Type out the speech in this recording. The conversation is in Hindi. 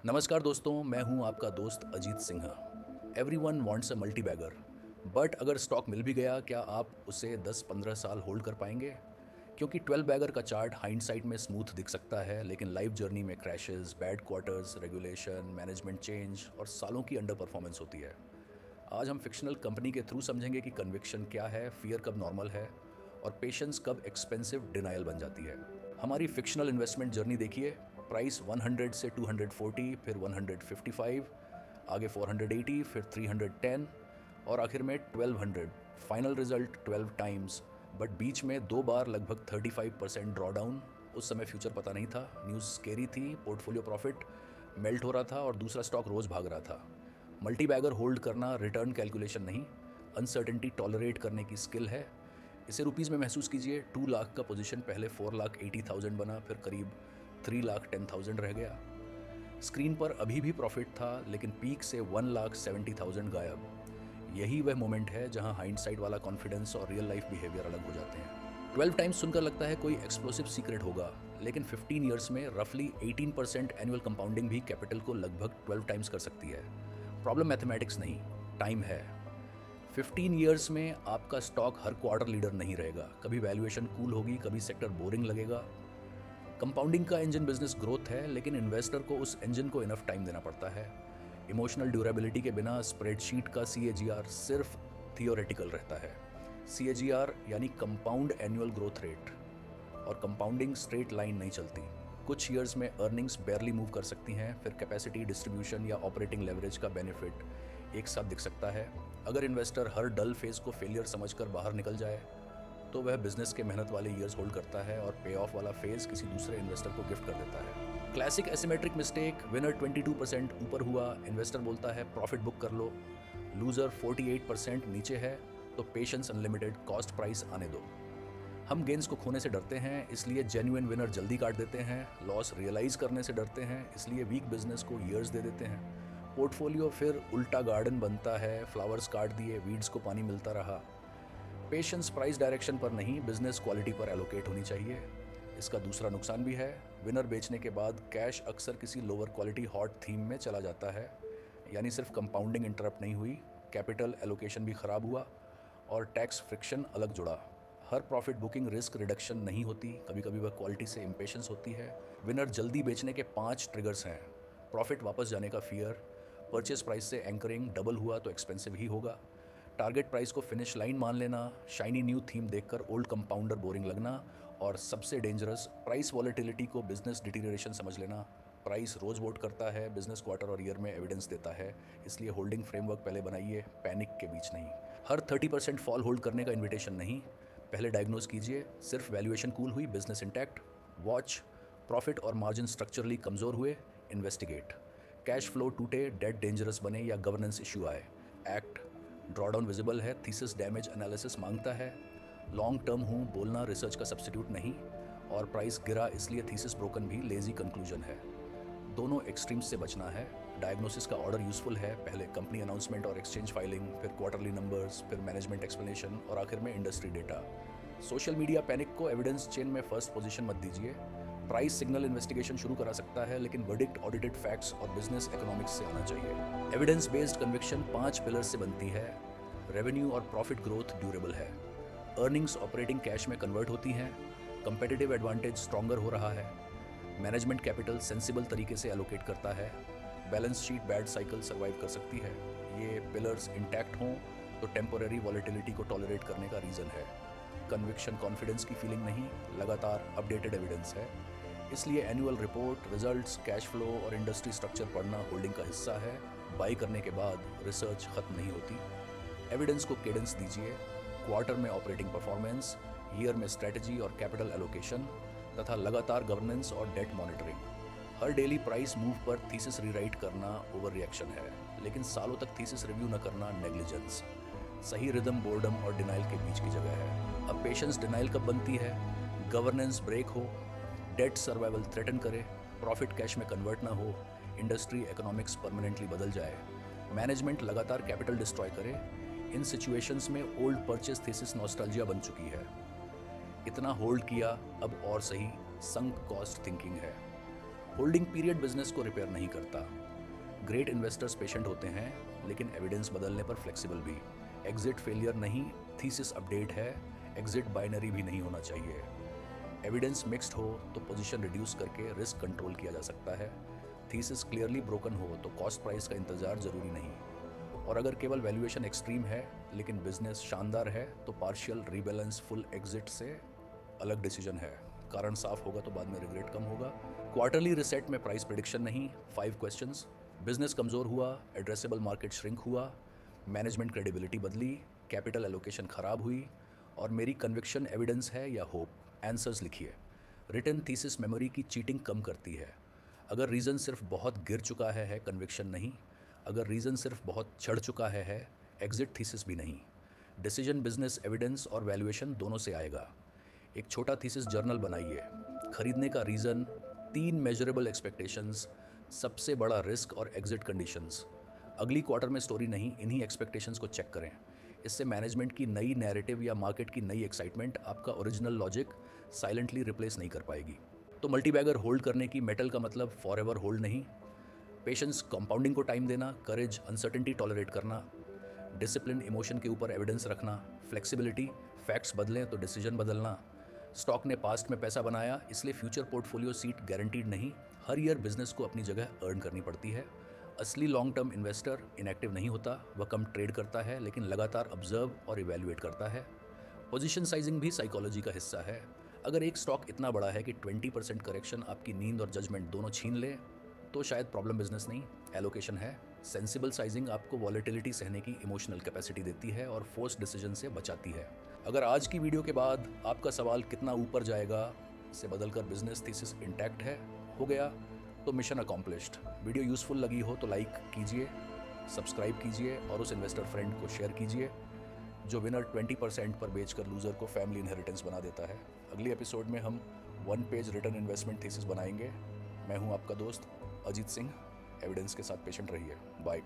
नमस्कार दोस्तों, मैं हूं आपका दोस्त Ajit Singh. Everyone wants a multibagger, but अगर स्टॉक मिल भी गया, क्या आप उसे 10-15 साल होल्ड कर पाएंगे? क्योंकि 12 बैगर का चार्ट हाइंडसाइट में स्मूथ दिख सकता है, लेकिन लाइफ जर्नी में crashes, bad quarters, regulation, management change और सालों की अंडर परफॉर्मेंस होती है। आज हम फिक्शनल कंपनी के थ्रू समझेंगे कि कन्विक्शन क्या है, फियर कब नॉर्मल है और पेशेंस कब एक्सपेंसिव डिनायल बन जाती है। हमारी फिक्शनल इन्वेस्टमेंट जर्नी देखिए। प्राइस 100 से 240, फिर 155, आगे 480, फिर 310 और आखिर में 1200। फाइनल रिजल्ट 12 टाइम्स, बट बीच में 2 बार लगभग 35% ड्रॉडाउन। उस समय फ्यूचर पता नहीं था, न्यूज़ स्केरी थी, पोर्टफोलियो प्रॉफिट मेल्ट हो रहा था और दूसरा स्टॉक रोज भाग रहा था। मल्टी बैगर होल्ड करना रिटर्न कैलकुलेशन नहीं, अनसर्टेनिटी टॉलरेट करने की स्किल है। इसे रुपीज़ में महसूस कीजिए। 2 लाख का पोजीशन पहले 4,80,000 बना, फिर करीब 3,10,000 रह गया। स्क्रीन पर अभी भी प्रॉफिट था, लेकिन पीक से 1,70,000 गायब। यही वह मोमेंट है जहां हाइंडसाइट वाला कॉन्फिडेंस और रियल लाइफ बिहेवियर अलग हो जाते हैं। 12 टाइम्स सुनकर लगता है कोई एक्सप्लोसिव सीक्रेट होगा, लेकिन 15 ईयर्स में रफली 18% एनुअल कंपाउंडिंग भी कैपिटल को लगभग 12 टाइम्स कर सकती है। प्रॉब्लम मैथमेटिक्स नहीं, टाइम है। 15 ईयर्स में आपका स्टॉक हर क्वार्टर लीडर नहीं रहेगा। कभी वैल्यूएशन कूल होगी, कभी सेक्टर बोरिंग लगेगा। कंपाउंडिंग का इंजन बिजनेस ग्रोथ है, लेकिन इन्वेस्टर को उस इंजन को इनफ टाइम देना पड़ता है। इमोशनल ड्यूरेबिलिटी के बिना स्प्रेडशीट का CAGR सिर्फ थियोरेटिकल रहता है। CAGR यानी कंपाउंड एनुअल ग्रोथ रेट, और कंपाउंडिंग स्ट्रेट लाइन नहीं चलती। कुछ ईयर्स में अर्निंग्स बेयरली मूव कर सकती हैं, फिर कैपेसिटी, डिस्ट्रीब्यूशन या ऑपरेटिंग लेवरेज का बेनिफिट एक साथ दिख सकता है। अगर इन्वेस्टर हर डल फेज को फेलियर समझकर बाहर निकल जाए, तो वह बिजनेस के मेहनत वाले ईयर्स होल्ड करता है और पे ऑफ वाला फेज किसी दूसरे इन्वेस्टर को गिफ्ट कर देता है। Classic asymmetric mistake. विनर 22% ऊपर हुआ, इन्वेस्टर बोलता है प्रॉफिट बुक कर लो। लूजर 48% नीचे है, तो पेशेंस अनलिमिटेड, कॉस्ट प्राइस आने दो। हम गेंस को खोने से डरते हैं, इसलिए जेन्युइन विनर जल्दी काट देते हैं। लॉस रियलाइज करने से डरते हैं, इसलिए वीक बिजनेस को ईयर्स दे देते हैं। पोर्टफोलियो फिर उल्टा गार्डन बनता है, फ्लावर्स काट दिए, वीड्स को पानी मिलता रहा। पेशेंस प्राइस डायरेक्शन पर नहीं, बिजनेस क्वालिटी पर एलोकेट होनी चाहिए। इसका दूसरा नुकसान भी है। विनर बेचने के बाद कैश अक्सर किसी लोअर क्वालिटी हॉट थीम में चला जाता है। यानी सिर्फ कंपाउंडिंग इंटरप्ट नहीं हुई, कैपिटल एलोकेशन भी खराब हुआ और टैक्स फ्रिक्शन अलग जुड़ा। हर प्रॉफिट बुकिंग रिस्क रिडक्शन नहीं होती, कभी कभी वह क्वालिटी से इम्पेशंस होती है। विनर जल्दी बेचने के 5 ट्रिगर्स हैं। प्रॉफिट वापस जाने का फियर, परचेस प्राइस से एंकरिंग, डबल हुआ तो एक्सपेंसिव ही होगा, टारगेट प्राइस को फिनिश लाइन मान लेना, शाइनी न्यू थीम देखकर ओल्ड कंपाउंडर बोरिंग लगना, और सबसे डेंजरस प्राइस वॉलेटिलिटी को बिजनेस डिटीरियरेशन समझ लेना। प्राइस रोज वोट करता है, बिजनेस क्वार्टर और ईयर में एविडेंस देता है। इसलिए होल्डिंग फ्रेमवर्क पहले बनाइए, पैनिक के बीच नहीं। हर 30% फॉल होल्ड करने का इन्विटेशन नहीं, पहले डायग्नोज कीजिए। सिर्फ वैल्यूएशन कूल हुई, बिजनेस इंटैक्ट, वॉच। प्रॉफिट और मार्जिन स्ट्रक्चरली कमजोर हुए, इन्वेस्टिगेट। कैश फ्लो टूटे, डेट डेंजरस बने या गवर्नेंस इशू आए, एक्ट। ड्रॉडाउन विजिबल है, थीसिस डैमेज एनालिसिस मांगता है। लॉन्ग टर्म हूँ बोलना रिसर्च का सब्स्टिट्यूट नहीं, और प्राइस गिरा इसलिए थीसिस ब्रोकन भी लेजी कंक्लूजन है। दोनों एक्सट्रीम्स से बचना है। डायग्नोसिस का ऑर्डर यूजफुल है, पहले कंपनी अनाउंसमेंट और एक्सचेंज फाइलिंग, फिर क्वार्टरली नंबर्स, फिर मैनेजमेंट एक्सप्लेनेशन और आखिर में industry data. Social media panic को एविडेंस चेन में फर्स्ट पोजीशन मत दीजिए। प्राइस सिग्नल इन्वेस्टिगेशन शुरू करा सकता है, लेकिन वर्डिक्ट ऑडिटेड फैक्ट्स और बिजनेस इकोनॉमिक्स से आना चाहिए। एविडेंस बेस्ड कन्विक्शन 5 पिलर्स से बनती है। रेवेन्यू और प्रॉफिट ग्रोथ ड्यूरेबल है, अर्निंग्स ऑपरेटिंग कैश में कन्वर्ट होती हैं, कंपेटिटिव एडवांटेज स्ट्रॉन्गर हो रहा है, मैनेजमेंट कैपिटल सेंसिबल तरीके से एलोकेट करता है, balance sheet bad cycle survive कर सकती है। ये पिलर्स इंटैक्ट हों तो टेम्पोररी वॉलेटिलिटी को टॉलरेट करने का रीज़न है। कन्विक्शन कॉन्फिडेंस की फीलिंग नहीं, लगातार अपडेटेड एविडेंस है। इसलिए annual report, results, cash flow और इंडस्ट्री स्ट्रक्चर पढ़ना होल्डिंग का हिस्सा है। बाई करने के बाद रिसर्च खत्म नहीं होती। एविडेंस को केडेंस दीजिए, क्वार्टर में ऑपरेटिंग परफॉर्मेंस, ईयर में स्ट्रेटजी और कैपिटल एलोकेशन, तथा लगातार गवर्नेंस और डेट मॉनिटरिंग। हर डेली प्राइस मूव पर थीसिस रीराइट करना ओवर रिएक्शन है, लेकिन सालों तक थीसिस रिव्यू न करना नेग्लिजेंस। सही रिदम बोर्डम और डिनाइल के बीच की जगह है। अब पेशेंस डिनाइल कब बनती है? गवर्नेंस ब्रेक हो, डेट सर्वाइवल थ्रेटन करे, प्रॉफिट कैश में कन्वर्ट ना हो, इंडस्ट्री इकोनॉमिक्स परमानेंटली बदल जाए, मैनेजमेंट लगातार कैपिटल डिस्ट्रॉय करे। इन सिचुएशंस में ओल्ड परचेस थीसिस नॉस्टैल्जिया बन चुकी है। इतना होल्ड किया, अब और सही, संक कॉस्ट थिंकिंग है। होल्डिंग पीरियड बिजनेस को रिपेयर नहीं करता। ग्रेट इन्वेस्टर्स पेशेंट होते हैं, लेकिन एविडेंस बदलने पर फ्लेक्सिबल भी। एग्जिट फेलियर नहीं, थीसिस अपडेट है। एग्जिट बाइनरी भी नहीं होना चाहिए। एविडेंस मिक्स्ड हो तो पोजीशन रिड्यूस करके रिस्क कंट्रोल किया जा सकता है। थीसिस क्लियरली ब्रोकन हो तो कॉस्ट प्राइस का इंतजार जरूरी नहीं। और अगर केवल वैल्यूएशन एक्सट्रीम है लेकिन बिजनेस शानदार है तो पार्शियल रीबैलेंस फुल एग्जिट से अलग डिसीजन है। कारण साफ होगा तो बाद में रिग्रेट कम होगा। क्वार्टरली रिसेट में प्राइस प्रिडिक्शन नहीं, 5 क्वेश्चंस। बिजनेस कमज़ोर हुआ, एड्रेसेबल मार्केट श्रिंक हुआ, मैनेजमेंट क्रेडिबिलिटी बदली, कैपिटल एलोकेशन खराब हुई, और मेरी कन्विक्शन एविडेंस है या होप। आंसर्स लिखिए। रिटन थीसिस मेमोरी की चीटिंग कम करती है। अगर रीज़न सिर्फ बहुत गिर चुका है कन्विक्शन नहीं। अगर रीज़न सिर्फ बहुत चढ़ चुका है एग्जिट थीसिस भी नहीं। डिसीजन बिजनेस एविडेंस और वैल्यूएशन दोनों से आएगा। एक छोटा थीसिस जर्नल बनाइए। खरीदने का रीज़न, 3 मेजरेबल एक्सपेक्टेशंस, सबसे बड़ा रिस्क और एग्जिट कंडीशंस। अगली क्वार्टर में स्टोरी नहीं, इन्हीं एक्सपेक्टेशंस को चेक करें। इससे मैनेजमेंट की नई नैरेटिव या मार्केट की नई एक्साइटमेंट आपका ओरिजिनल लॉजिक साइलेंटली रिप्लेस नहीं कर पाएगी। तो मल्टीबैगर होल्ड करने की मेटल का मतलब फॉर एवर होल्ड नहीं। पेशेंस, कंपाउंडिंग को टाइम देना, करेज अनसर्टेनिटी टॉलरेट करना, डिसिप्लिन इमोशन के ऊपर एविडेंस रखना, फ्लेक्सिबिलिटी, फैक्ट्स बदलें तो डिसीजन बदलना। स्टॉक ने पास्ट में पैसा बनाया इसलिए फ्यूचर पोर्टफोलियो सीट गारंटीड नहीं। हर ईयर बिजनेस को अपनी जगह अर्न करनी पड़ती है। असली लॉन्ग टर्म इन्वेस्टर इनएक्टिव नहीं होता, वह कम ट्रेड करता है लेकिन लगातार ऑब्जर्व और इवैल्यूएट करता है। पोजीशन साइजिंग भी साइकोलॉजी का हिस्सा है। अगर एक स्टॉक इतना बड़ा है कि 20% करेक्शन आपकी नींद और जजमेंट दोनों छीन ले तो शायद प्रॉब्लम बिजनेस नहीं, एलोकेशन है। सेंसिबल साइजिंग आपको वॉलेटिलिटी सहने की इमोशनल कैपेसिटी देती है और फोर्स डिसीजन से बचाती है। अगर आज की वीडियो के बाद आपका सवाल कितना ऊपर जाएगा से बदलकर बिजनेस थीसिस इंटैक्ट है हो गया तो मिशन अकॉम्प्लिश्ड। वीडियो यूज़फुल लगी हो तो लाइक कीजिए, सब्सक्राइब कीजिए और उस इन्वेस्टर फ्रेंड को शेयर कीजिए जो विनर 20% पर बेचकर लूज़र को फैमिली इनहेरिटेंस बना देता है। अगली एपिसोड में हम 1 पेज रिटर्न इन्वेस्टमेंट थीसिस बनाएंगे। मैं हूं आपका दोस्त अजीत सिंह। एविडेंस के साथ पेशेंट रहिए। बाय।